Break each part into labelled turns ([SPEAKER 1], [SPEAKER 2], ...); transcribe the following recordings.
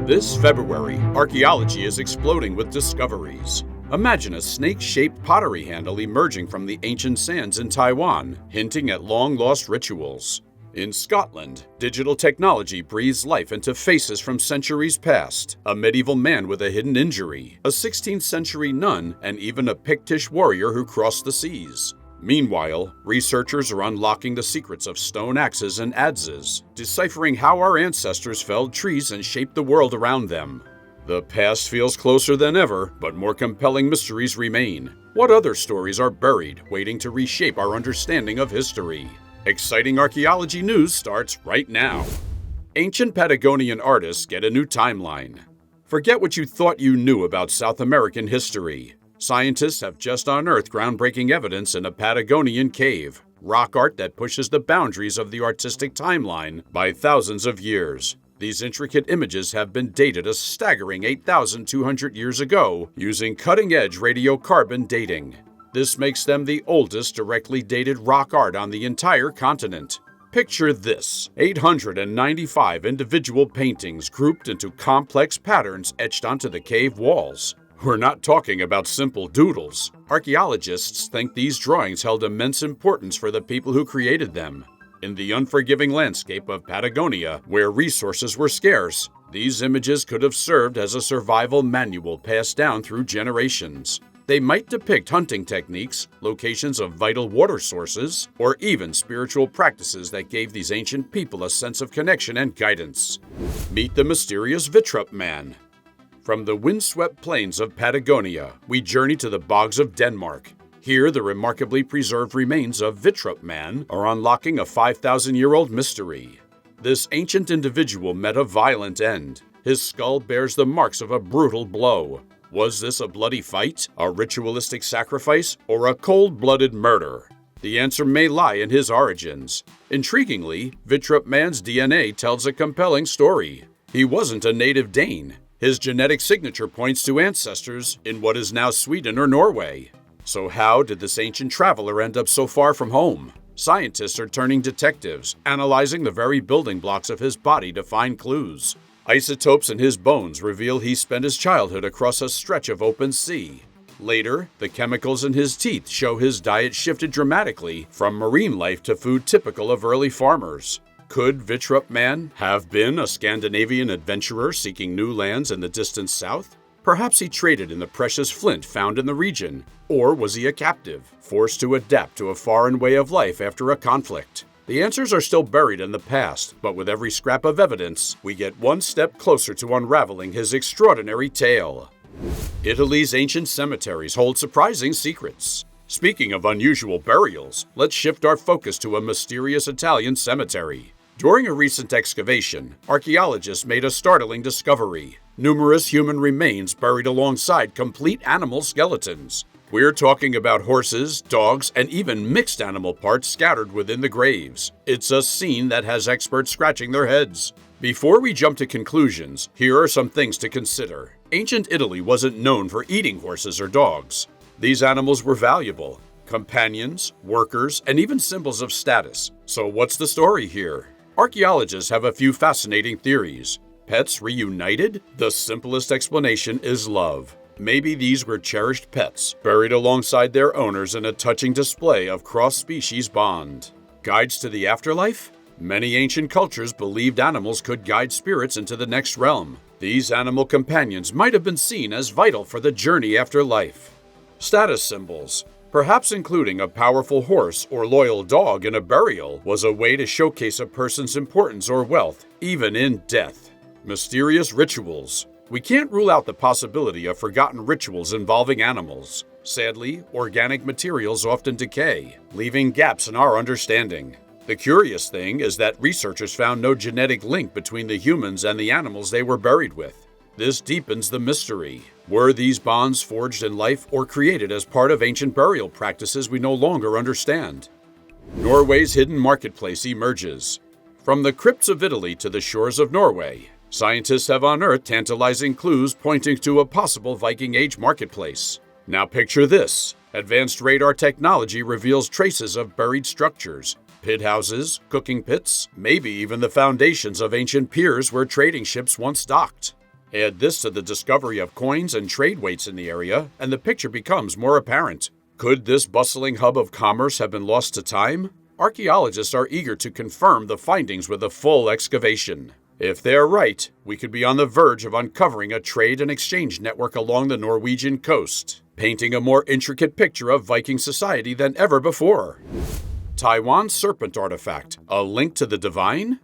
[SPEAKER 1] This February, archaeology is exploding with discoveries. Imagine a snake-shaped pottery handle emerging from the ancient sands in Taiwan, hinting at long-lost rituals. In Scotland, digital technology breathes life into faces from centuries past. A medieval man with a hidden injury, a 16th century nun, and even a Pictish warrior who crossed the seas. Meanwhile, researchers are unlocking the secrets of stone axes and adzes, deciphering how our ancestors felled trees and shaped the world around them. The past feels closer than ever, but more compelling mysteries remain. What other stories are buried, waiting to reshape our understanding of history? Exciting archaeology news starts right now. Ancient Patagonian artists get a new timeline. Forget what you thought you knew about South American history. Scientists have just unearthed groundbreaking evidence in a Patagonian cave, rock art that pushes the boundaries of the artistic timeline by thousands of years. These intricate images have been dated a staggering 8,200 years ago using cutting-edge radiocarbon dating. This makes them the oldest directly dated rock art on the entire continent. Picture this: 895 individual paintings grouped into complex patterns etched onto the cave walls. We're not talking about simple doodles. Archaeologists think these drawings held immense importance for the people who created them. In the unforgiving landscape of Patagonia, where resources were scarce, these images could have served as a survival manual passed down through generations. They might depict hunting techniques, locations of vital water sources, or even spiritual practices that gave these ancient people a sense of connection and guidance. Meet the mysterious Vitup Man. From the windswept plains of Patagonia, we journey to the bogs of Denmark. Here, the remarkably preserved remains of Vitup Man are unlocking a 5,000-year-old mystery. This ancient individual met a violent end. His skull bears the marks of a brutal blow. Was this a bloody fight, a ritualistic sacrifice, or a cold-blooded murder? The answer may lie in his origins. Intriguingly, Vitup Man's DNA tells a compelling story. He wasn't a native Dane. His genetic signature points to ancestors in what is now Sweden or Norway. So how did this ancient traveler end up so far from home? Scientists are turning detectives, analyzing the very building blocks of his body to find clues. Isotopes in his bones reveal he spent his childhood across a stretch of open sea. Later, the chemicals in his teeth show his diet shifted dramatically from marine life to food typical of early farmers. Could Vitup Man have been a Scandinavian adventurer seeking new lands in the distant south? Perhaps he traded in the precious flint found in the region. Or was he a captive, forced to adapt to a foreign way of life after a conflict? The answers are still buried in the past, but with every scrap of evidence, we get one step closer to unraveling his extraordinary tale. Italy's ancient cemeteries hold surprising secrets. Speaking of unusual burials, let's shift our focus to a mysterious Italian cemetery. During a recent excavation, archaeologists made a startling discovery: numerous human remains buried alongside complete animal skeletons. We're talking about horses, dogs, and even mixed animal parts scattered within the graves. It's a scene that has experts scratching their heads. Before we jump to conclusions, here are some things to consider. Ancient Italy wasn't known for eating horses or dogs. These animals were valuable: companions, workers, and even symbols of status. So what's the story here? Archaeologists have a few fascinating theories. Pets reunited? The simplest explanation is love. Maybe these were cherished pets, buried alongside their owners in a touching display of cross-species bond. Guides to the afterlife? Many ancient cultures believed animals could guide spirits into the next realm. These animal companions might have been seen as vital for the journey after life. Status symbols. Perhaps including a powerful horse or loyal dog in a burial was a way to showcase a person's importance or wealth, even in death. Mysterious rituals. We can't rule out the possibility of forgotten rituals involving animals. Sadly, organic materials often decay, leaving gaps in our understanding. The curious thing is that researchers found no genetic link between the humans and the animals they were buried with. This deepens the mystery. Were these bonds forged in life or created as part of ancient burial practices we no longer understand? Norway's hidden marketplace emerges. From the crypts of Italy to the shores of Norway, scientists have unearthed tantalizing clues pointing to a possible Viking Age marketplace. Now picture this: advanced radar technology reveals traces of buried structures, pit houses, cooking pits, maybe even the foundations of ancient piers where trading ships once docked. Add this to the discovery of coins and trade weights in the area, and the picture becomes more apparent. Could this bustling hub of commerce have been lost to time? Archaeologists are eager to confirm the findings with a full excavation. If they're right, we could be on the verge of uncovering a trade and exchange network along the Norwegian coast, painting a more intricate picture of Viking society than ever before. Taiwan's serpent artifact, a link to the divine?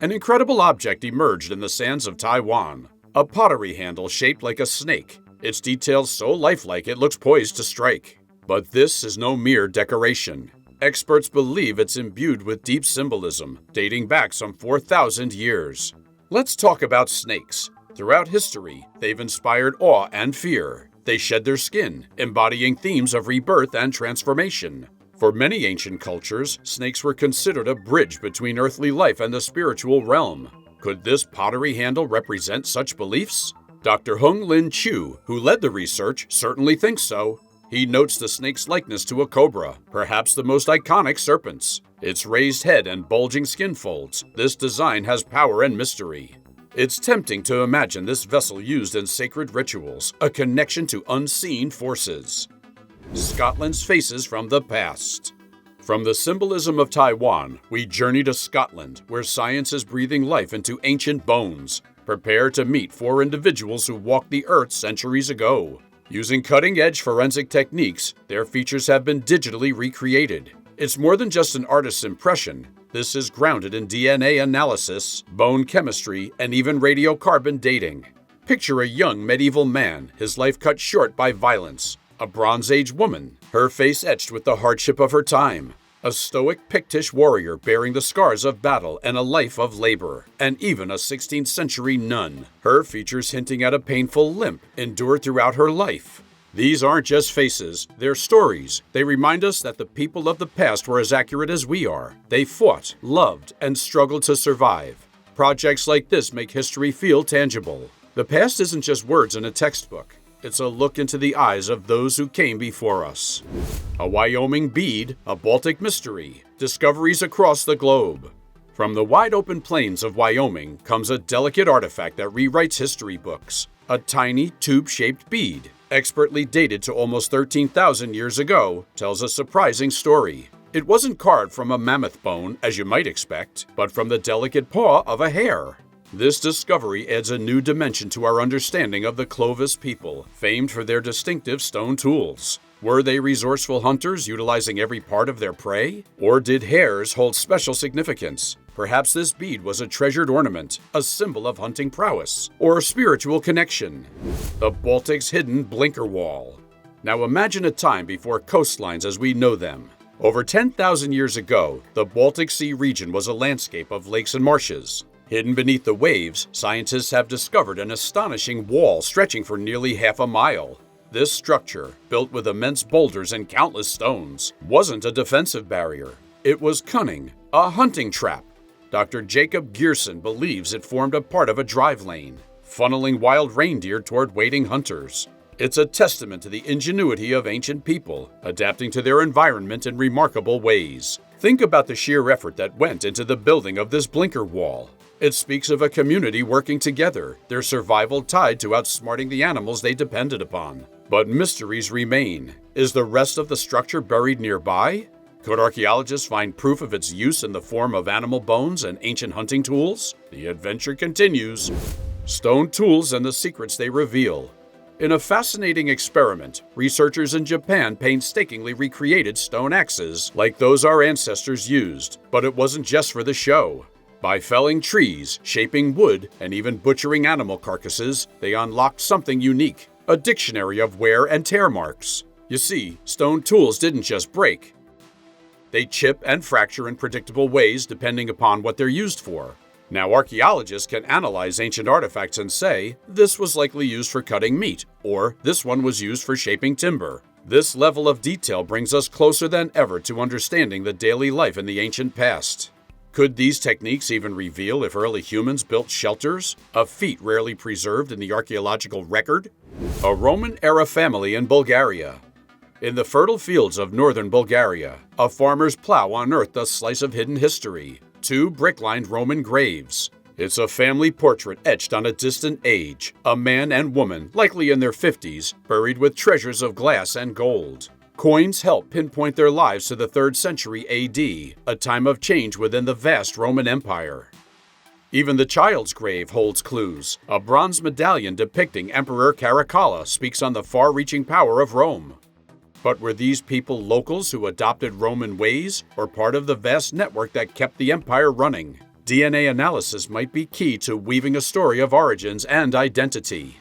[SPEAKER 1] An incredible object emerged in the sands of Taiwan. A pottery handle shaped like a snake, its details so lifelike it looks poised to strike. But this is no mere decoration. Experts believe it's imbued with deep symbolism, dating back some 4,000 years. Let's talk about snakes. Throughout history, they've inspired awe and fear. They shed their skin, embodying themes of rebirth and transformation. For many ancient cultures, snakes were considered a bridge between earthly life and the spiritual realm. Could this pottery handle represent such beliefs? Dr. Hung Lin Chu, who led the research, certainly thinks so. He notes the snake's likeness to a cobra, perhaps the most iconic serpents. Its raised head and bulging skin folds, this design has power and mystery. It's tempting to imagine this vessel used in sacred rituals, a connection to unseen forces. Scotland's faces from the past. From the symbolism of Taiwan, we journey to Scotland, where science is breathing life into ancient bones. Prepare to meet 4 individuals who walked the earth centuries ago. Using cutting-edge forensic techniques, their features have been digitally recreated. It's more than just an artist's impression. This is grounded in DNA analysis, bone chemistry, and even radiocarbon dating. Picture a young medieval man, his life cut short by violence. A Bronze Age woman, her face etched with the hardship of her time. A stoic Pictish warrior bearing the scars of battle and a life of labor. And even a 16th century nun, her features hinting at a painful limp endured throughout her life. These aren't just faces, they're stories. They remind us that the people of the past were as accurate as we are. They fought, loved, and struggled to survive. Projects like this make history feel tangible. The past isn't just words in a textbook. It's a look into the eyes of those who came before us. A Wyoming bead, a Baltic mystery, discoveries across the globe. From the wide-open plains of Wyoming comes a delicate artifact that rewrites history books. A tiny, tube-shaped bead, expertly dated to almost 13,000 years ago, tells a surprising story. It wasn't carved from a mammoth bone, as you might expect, but from the delicate paw of a hare. This discovery adds a new dimension to our understanding of the Clovis people, famed for their distinctive stone tools. Were they resourceful hunters utilizing every part of their prey? Or did hares hold special significance? Perhaps this bead was a treasured ornament, a symbol of hunting prowess, or a spiritual connection. The Baltics' hidden blinker wall. Now imagine a time before coastlines as we know them. Over 10,000 years ago, the Baltic Sea region was a landscape of lakes and marshes. Hidden beneath the waves, scientists have discovered an astonishing wall stretching for nearly half a mile. This structure, built with immense boulders and countless stones, wasn't a defensive barrier. It was cunning, a hunting trap. Dr. Jacob Gearson believes it formed a part of a drive lane, funneling wild reindeer toward waiting hunters. It's a testament to the ingenuity of ancient people, adapting to their environment in remarkable ways. Think about the sheer effort that went into the building of this blinker wall. It speaks of a community working together, their survival tied to outsmarting the animals they depended upon. But mysteries remain. Is the rest of the structure buried nearby? Could archaeologists find proof of its use in the form of animal bones and ancient hunting tools? The adventure continues. Stone tools and the secrets they reveal. In a fascinating experiment, researchers in Japan painstakingly recreated stone axes like those our ancestors used, but it wasn't just for the show. By felling trees, shaping wood, and even butchering animal carcasses, they unlocked something unique, a dictionary of wear and tear marks. You see, stone tools didn't just break. They chip and fracture in predictable ways depending upon what they're used for. Now archaeologists can analyze ancient artifacts and say, this was likely used for cutting meat, or this one was used for shaping timber. This level of detail brings us closer than ever to understanding the daily life in the ancient past. Could these techniques even reveal if early humans built shelters, a feat rarely preserved in the archaeological record? A Roman-era family in Bulgaria. In the fertile fields of northern Bulgaria, a farmer's plow unearthed a slice of hidden history, 2 brick-lined Roman graves. It's a family portrait etched on a distant age, a man and woman, likely in their 50s, buried with treasures of glass and gold. Coins help pinpoint their lives to the 3rd century AD, a time of change within the vast Roman Empire. Even the child's grave holds clues. A bronze medallion depicting Emperor Caracalla speaks on the far-reaching power of Rome. But were these people locals who adopted Roman ways, or part of the vast network that kept the empire running? DNA analysis might be key to weaving a story of origins and identity.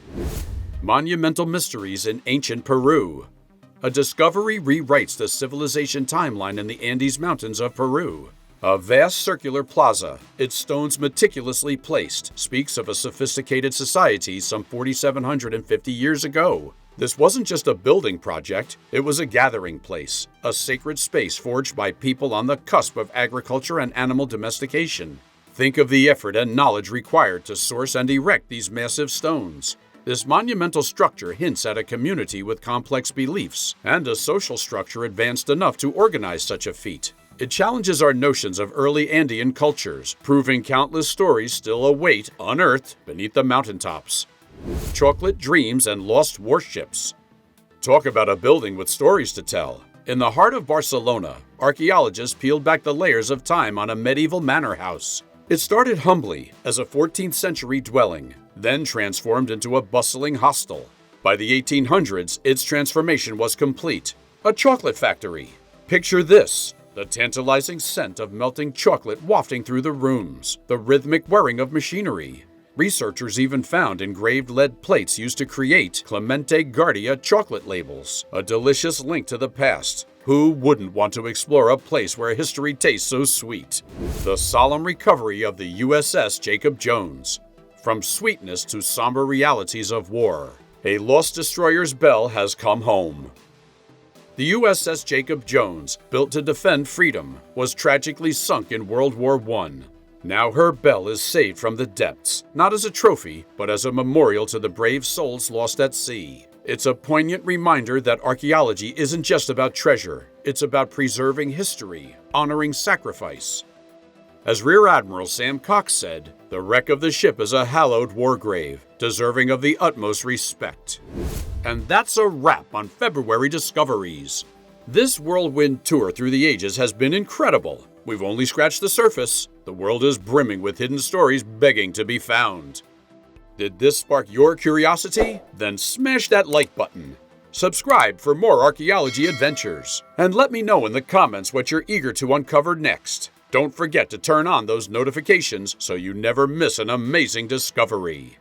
[SPEAKER 1] Monumental Mysteries in Ancient Peru. A discovery rewrites the civilization timeline in the Andes Mountains of Peru. A vast circular plaza, its stones meticulously placed, speaks of a sophisticated society some 4,750 years ago. This wasn't just a building project, it was a gathering place, a sacred space forged by people on the cusp of agriculture and animal domestication. Think of the effort and knowledge required to source and erect these massive stones. This monumental structure hints at a community with complex beliefs, and a social structure advanced enough to organize such a feat. It challenges our notions of early Andean cultures, proving countless stories still await unearthed beneath the mountaintops. Chocolate dreams and lost warships. Talk about a building with stories to tell. In the heart of Barcelona, archaeologists peeled back the layers of time on a medieval manor house. It started humbly as a 14th century dwelling, then transformed into a bustling hostel. By the 1800s, its transformation was complete. A chocolate factory. Picture this. The tantalizing scent of melting chocolate wafting through the rooms, the rhythmic whirring of machinery. Researchers even found engraved lead plates used to create Clemente Guardia chocolate labels, a delicious link to the past. Who wouldn't want to explore a place where history tastes so sweet? The solemn recovery of the USS Jacob Jones. From sweetness to somber realities of war, a lost destroyer's bell has come home. The USS Jacob Jones, built to defend freedom, was tragically sunk in World War I. Now her bell is saved from the depths, not as a trophy, but as a memorial to the brave souls lost at sea. It's a poignant reminder that archaeology isn't just about treasure, it's about preserving history, honoring sacrifice. As Rear Admiral Sam Cox said, the wreck of the ship is a hallowed war grave, deserving of the utmost respect. And that's a wrap on February Discoveries. This whirlwind tour through the ages has been incredible. We've only scratched the surface. The world is brimming with hidden stories begging to be found. Did this spark your curiosity? Then smash that like button. Subscribe for more archaeology adventures. And let me know in the comments what you're eager to uncover next. Don't forget to turn on those notifications so you never miss an amazing discovery.